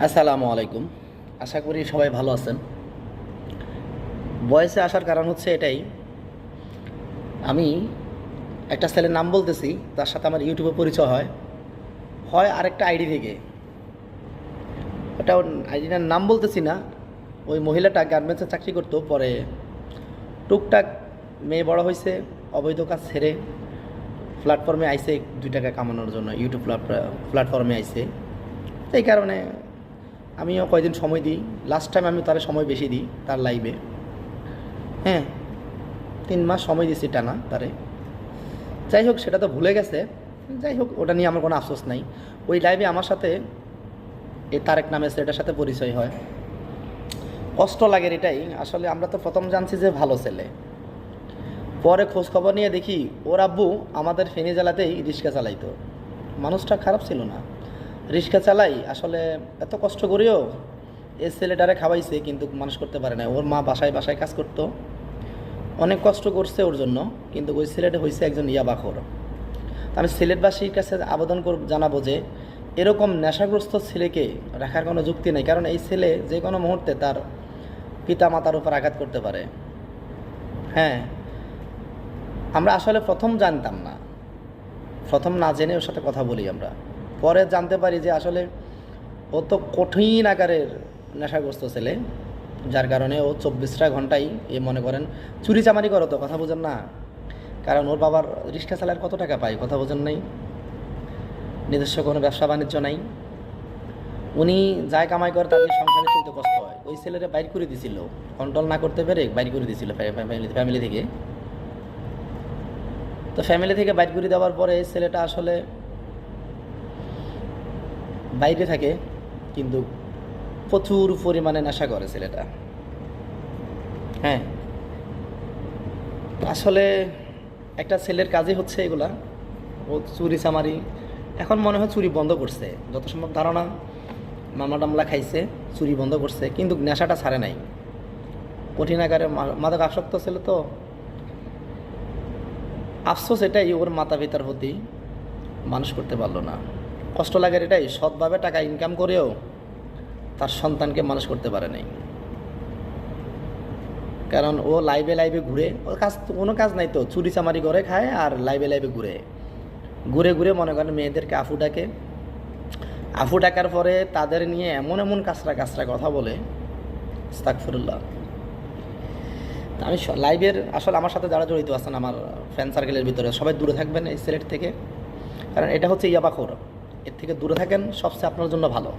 আসসালামু আলাইকুম। আশা করি সবাই ভালো আছেন। ভয়েসে আসার কারণ হচ্ছে এটাই, আমি একটা ছেলের নাম বলতেছি, তার সাথে আমার ইউটিউবে পরিচয় হয় হয় আরেকটা আইডি থেকে। ওটা আইডিটার নাম বলতেছি না। ওই মহিলাটা গার্মেন্টসে চাকরি করতো, পরে টুকটাক মেয়ে বড় হয়েছে, অবৈধ কাজ ছেড়ে প্ল্যাটফর্মে আইসে 2 টাকা কামানোর জন্য, ইউটিউব প্ল্যাটফর্মে আইসে। এই কারণে আমিও কয়দিন সময় দিই। লাস্ট টাইম আমি তার সময় বেশি দিই তার লাইভে। হ্যাঁ, 3 মাস সময় দিয়েছি টানা তারে। যাই হোক, সেটা তো ভুলে গেছে। যাই হোক, ওটা নিয়ে আমার কোনো আফসোস নাই। ওই লাইভে আমার সাথে এই তারেক নামের ছেলেটার সাথে পরিচয় হয়। কষ্ট লাগে এটাই, আসলে আমরা তো প্রথম জানছি যে ভালো ছেলে, পরে খোঁজ খবর নিয়ে দেখি ওর আব্বু আমাদের ফেনী জেলাতেই রিক্সা চালাইতো। মানুষটা খারাপ ছিল না, রিক্সা চালাই আসলে এত কষ্ট করেও এই ছেলেটারে খাওয়াইছে, কিন্তু মানুষ করতে পারে না। ওর মা বাসায় বাসায় কাজ করতো, অনেক কষ্ট করছে ওর জন্য, কিন্তু ওই ছেলেটা হয়েছে একজন ইয়াবাখোর। আমি সিলেটবাসীর কাছে আবেদন জানাবো যে এরকম নেশাগ্রস্ত ছেলেকে রাখার কোনো যুক্তি নেই, কারণ এই ছেলে যে কোনো মুহূর্তে তার পিতা মাতার উপর আঘাত করতে পারে। হ্যাঁ, আমরা আসলে প্রথম জানতাম না, প্রথম না জেনে ওর সাথে কথা বলি আমরা, পরে জানতে পারি যে আসলে ও তো কঠিন আকারের নেশাগ্রস্ত ছেলে, যার কারণে ও 24টা ঘন্টাই মনে করেন চুরি চামারি করো। তো কথা বোঝেন না, কারণ ওর বাবার রিক্সা চালার কত টাকা পায়, কথা বোঝেন নাই। নিজস্ব কোনো ব্যবসা বাণিজ্য নাই, উনি যাই কামাই করে তাদের সংসারে চলতে কষ্ট হয়। ওই ছেলেরা বাইর করে দিছিল, কন্ট্রোল না করতে পেরে বাইর করে দিছিল ফ্যামিলি থেকে। তো ফ্যামিলি থেকে বাইর করে দেওয়ার পরে এই ছেলেটা আসলে বাইরে থাকে, কিন্তু প্রচুর পরিমাণে নেশা করে ছেলেটা। হ্যাঁ, আসলে একটা ছেলের কাজই হচ্ছে এগুলা, ও চুরি চামারি। এখন মনে হয় চুরি বন্ধ করছে, যত সম্ভব ধারণা মামলা টামলা খাইছে, চুরি বন্ধ করছে, কিন্তু নেশাটা ছাড়ে নাই। কঠিন আকারে মাদক আসক্ত ছিল। তো আফসোস এটাই, ওর মাতা পিতার প্রতি মানুষ করতে পারলো না। কষ্ট লাগার এটাই, সৎভাবে টাকা ইনকাম করেও তার সন্তানকে মানুষ করতে পারে নাই। কারণ ও লাইভে লাইভে ঘুরে, ওর কাজ তো কোনো কাজ নাই, তো চুরি চামারি করে খায় আর লাইভে লাইভে ঘুরে ঘুরে ঘুরে মনে করেন মেয়েদেরকে আফু ডাকে। আফু ডাকার পরে তাদের নিয়ে এমন এমন কাঁচরা কাঁচরা কথা বলে, আস্তাগফিরুল্লাহ। আমি লাইভের আসলে আমার সাথে যারা জড়িত আছেন আমার ফ্যান সার্কেলের ভিতরে, সবাই দূরে থাকবেন এই সিলেট থেকে, কারণ এটা হচ্ছে ইয়াবাখোর। এর থেকে দূরে থাকেন, সবচেয়ে আপনার জন্য ভালো।